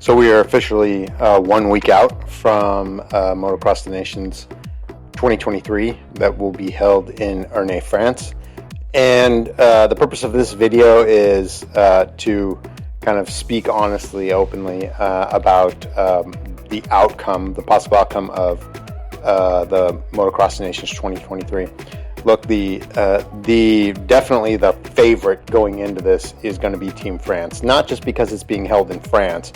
So we are officially 1 week out from Motocross the Nations 2023 that will be held in Ernée, France. And the purpose of this video is to kind of speak honestly, openly about the outcome, the possible outcome of the Motocross the Nations 2023. Look, definitely the favorite going into this is going to be Team France, not just because it's being held in France,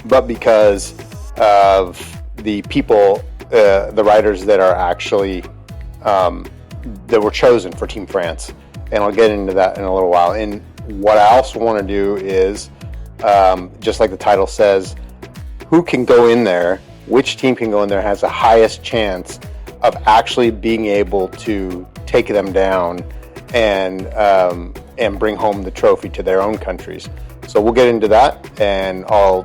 but because of the people, the riders that are actually that were chosen for Team France, and I'll get into that in a little while. And what I also want to do is, just like the title says, who can go in there, which team can go in there has the highest chance of actually being able to take them down and bring home the trophy to their own countries. So we'll get into that, and I'll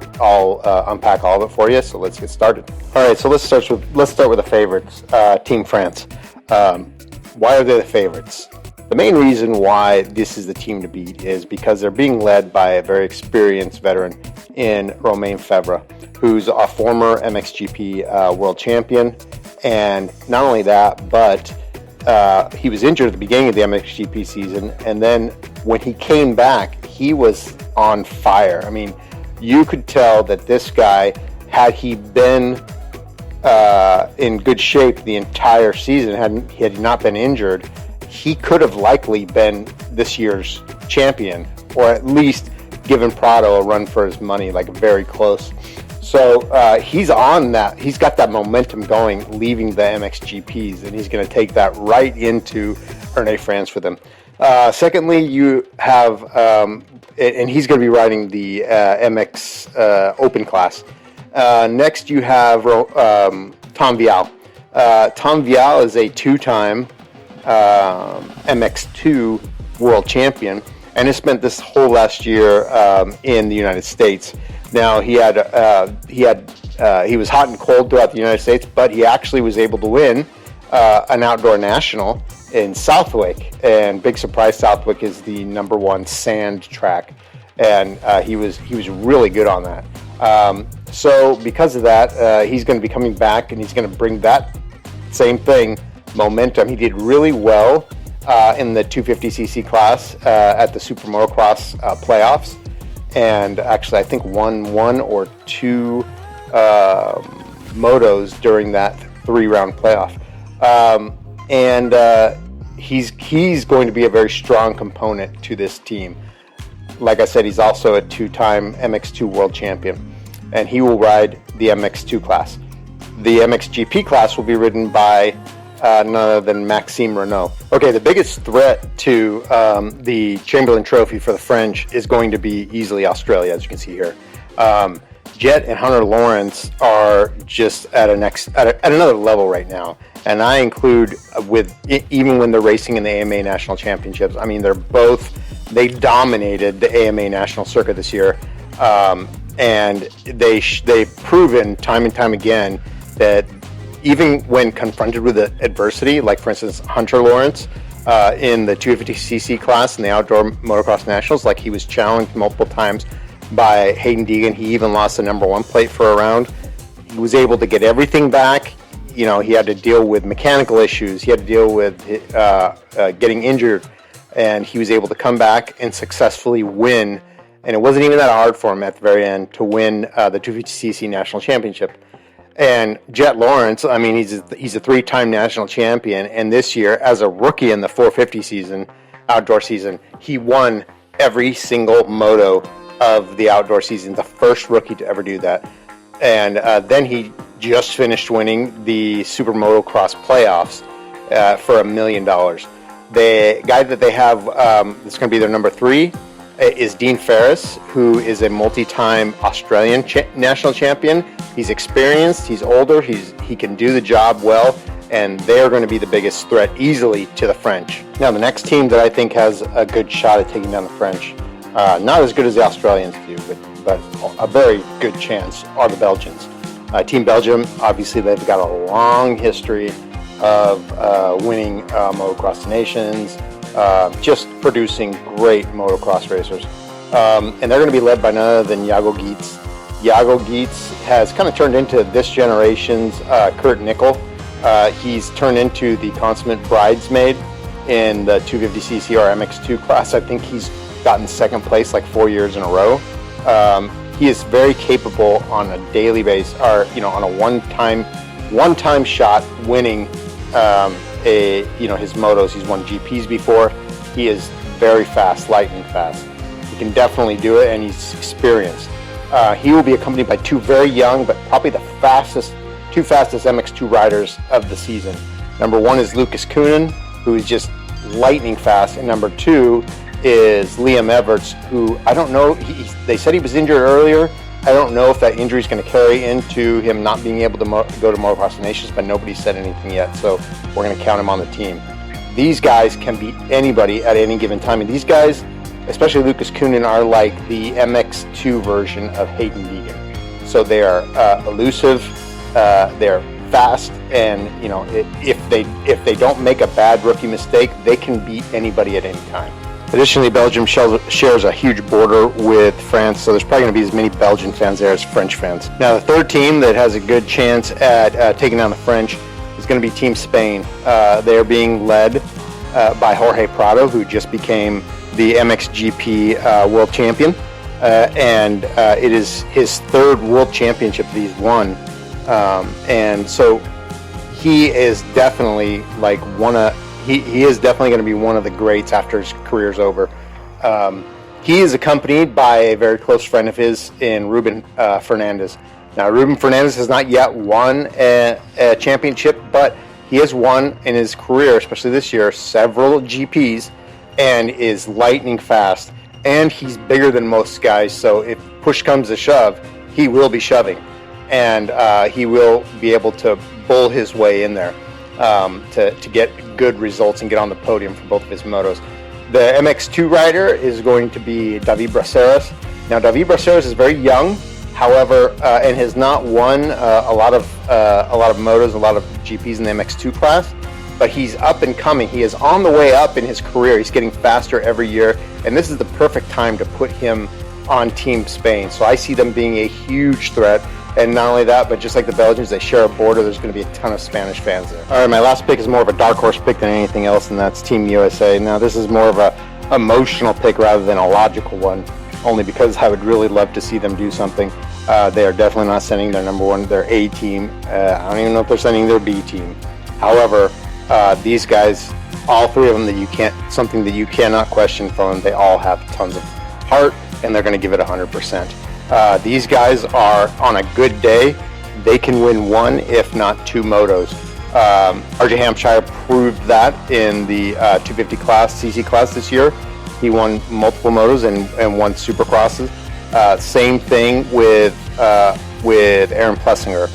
unpack all of it for you. So let's get started. All right, so let's start with the favorites, Team France. Why are they the favorites? The main reason why this is the team to beat is because they're being led by a very experienced veteran in Romain Febvre, who's a former MXGP world champion. And not only that, but he was injured at the beginning of the MXGP season, and then when he came back, he was on fire. I mean, you could tell that this guy, had he been in good shape the entire season, had he not been injured, he could have likely been this year's champion, or at least given Prado a run for his money, like very close. So he's on that. He's got that momentum going, leaving the MXGPs, and he's going to take that right into Ernée, France for them. Secondly, you have, and he's going to be riding the MX Open class. Next, you have Tom Vialle. Tom Vialle is a two-time MX2 world champion, and has spent this whole last year in the United States. Now he was hot and cold throughout the United States, but he actually was able to win an outdoor national in Southwick. And big surprise, Southwick is the #1 sand track, and he was really good on that. So because of that, he's going to be coming back, and he's going to bring that same thing, momentum. He did really well in the 250cc class at the Super Motocross playoffs. And actually, I think won one or two motos during that 3-round playoff. He's going to be a very strong component to this team. Like I said, he's also a two-time MX2 world champion, and he will ride the MX2 class. The MXGP class will be ridden by none other than Maxime Renault. Okay, the biggest threat to the Chamberlain Trophy for the French is going to be easily Australia, as you can see here. Jet and Hunter Lawrence are just at another level right now, and I include even when they're racing in the AMA National Championships. I mean, they dominated the AMA National Circuit this year, and they've proven time and time again that even when confronted with adversity, like for instance Hunter Lawrence in the 250cc class in the Outdoor Motocross Nationals, like he was challenged multiple times by Hayden Deegan. He even lost the #1 plate for a round. He was able to get everything back. You know, he had to deal with mechanical issues. He had to deal with getting injured, and he was able to come back and successfully win. And it wasn't even that hard for him at the very end to win the 250cc National Championship. And Jet Lawrence, I mean, he's a 3-time national champion, and this year, as a rookie in the 450 season, outdoor season, he won every single moto of the outdoor season, the first rookie to ever do that. And then he just finished winning the Super Motocross playoffs for $1 million. The guy that they have that's going to be their #3 is Dean Ferris, who is a multi-time Australian national champion. He's experienced, he's older, he can do the job well, and they're going to be the biggest threat easily to the French. Now, the next team that I think has a good shot at taking down the French, not as good as the Australians do, but a very good chance, are the Belgians. Team Belgium, obviously they've got a long history of winning Motocross Nations, just producing great motocross racers. And they're going to be led by none other than Jago Geets, Jago Geets has kind of turned into this generation's Kurt Nickel. He's turned into the consummate bridesmaid in the 250cc or MX2 class. I think he's gotten second place like 4 years in a row. He is very capable on a daily basis, or on a one-time shot winning his motos. He's won GPs before. He is very fast, lightning fast. He can definitely do it, and he's experienced. He will be accompanied by two very young, but probably the two fastest MX2 riders of the season. Number one is Lucas Coonan, who is just lightning fast, and number two is Liam Everts, who I don't know, they said he was injured earlier. I don't know if that injury is going to carry into him not being able to go to Motocross Nations, but nobody said anything yet, so we're going to count him on the team. These guys can beat anybody at any given time, and these guys, especially Lucas Coonan, are like the MX2 version of Hayden Deegan. So they are elusive, they're fast, and if they don't make a bad rookie mistake, they can beat anybody at any time. Additionally, Belgium shares a huge border with France, so there's probably going to be as many Belgian fans there as French fans. Now, the third team that has a good chance at taking down the French is going to be Team Spain. They are being led by Jorge Prado, who just became the MXGP world champion, and it is his third world championship that he's won. And so he is definitely like he is definitely going to be one of the greats after his career's over. He is accompanied by a very close friend of his in Ruben Fernandez. Now, Ruben Fernandez has not yet won a championship, but he has won in his career, especially this year, several GPs, and is lightning fast. And he's bigger than most guys, so if push comes to shove, he will be shoving. And he will be able to bull his way in there to get good results and get on the podium for both of his motos. The MX2 rider is going to be David Braceras. Now, David Braceras is very young, however, and has not won a lot of motos, a lot of GPs in the MX2 class. But he's up and coming. He is on the way up in his career. He's getting faster every year, and this is the perfect time to put him on Team Spain. So I see them being a huge threat. And not only that, but just like the Belgians, they share a border. There's going to be a ton of Spanish fans there. All right, my last pick is more of a dark horse pick than anything else, and that's Team USA. Now, this is more of a emotional pick rather than a logical one, only because I would really love to see them do something. They are definitely not sending their number one, their A team. I don't even know if they're sending their B team. However, these guys, all three of them, something that you cannot question from them. They all have tons of heart, and they're going to give it 100%. These guys are, on a good day, they can win one, if not two motos. RJ Hampshire proved that in the 250 class, CC class this year. He won multiple motos and won supercrosses. Same thing with Aaron Plessinger.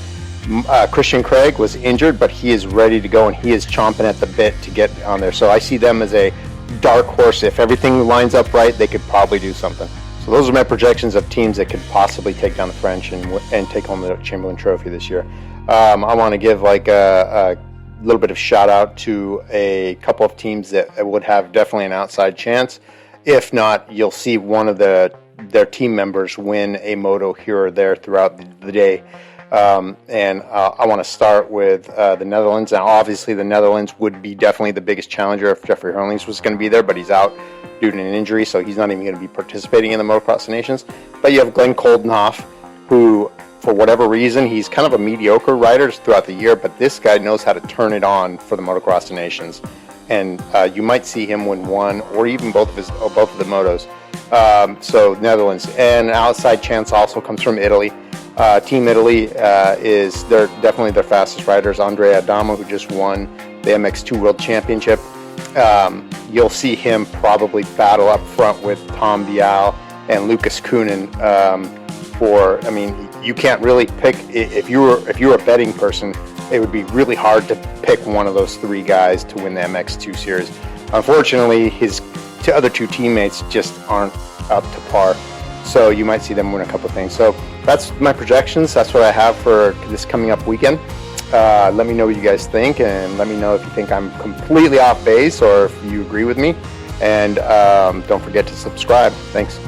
Christian Craig was injured, but he is ready to go, and he is chomping at the bit to get on there. So I see them as a dark horse. If everything lines up right, they could probably do something. So those are my projections of teams that could possibly take down the French and take home the Chamberlain Trophy this year. I want to give like a little bit of shout out to a couple of teams that would have definitely an outside chance. If not, you'll see one of their team members win a moto here or there throughout the day. And I want to start with the Netherlands. Now, obviously, the Netherlands would be definitely the biggest challenger if Jeffrey Herlings was going to be there, but he's out due to an injury, so he's not even going to be participating in the Motocross Nations. But you have Glenn Koldenhoff, who, for whatever reason, he's kind of a mediocre rider throughout the year, but this guy knows how to turn it on for the Motocross Nations. And you might see him win one or even both of the motos. So Netherlands. And an outside chance also comes from Italy. Team Italy they're definitely their fastest riders. Andrea Adamo, who just won the MX2 World Championship. You'll see him probably battle up front with Tom Bial and Lucas Coonan. You can't really pick, if you were a betting person, it would be really hard to pick one of those three guys to win the MX2 series. Unfortunately, his other two teammates just aren't up to par. So you might see them win a couple of things. So that's my projections. That's what I have for this coming up weekend. Let me know what you guys think, and let me know if you think I'm completely off base or if you agree with me. And don't forget to subscribe. Thanks.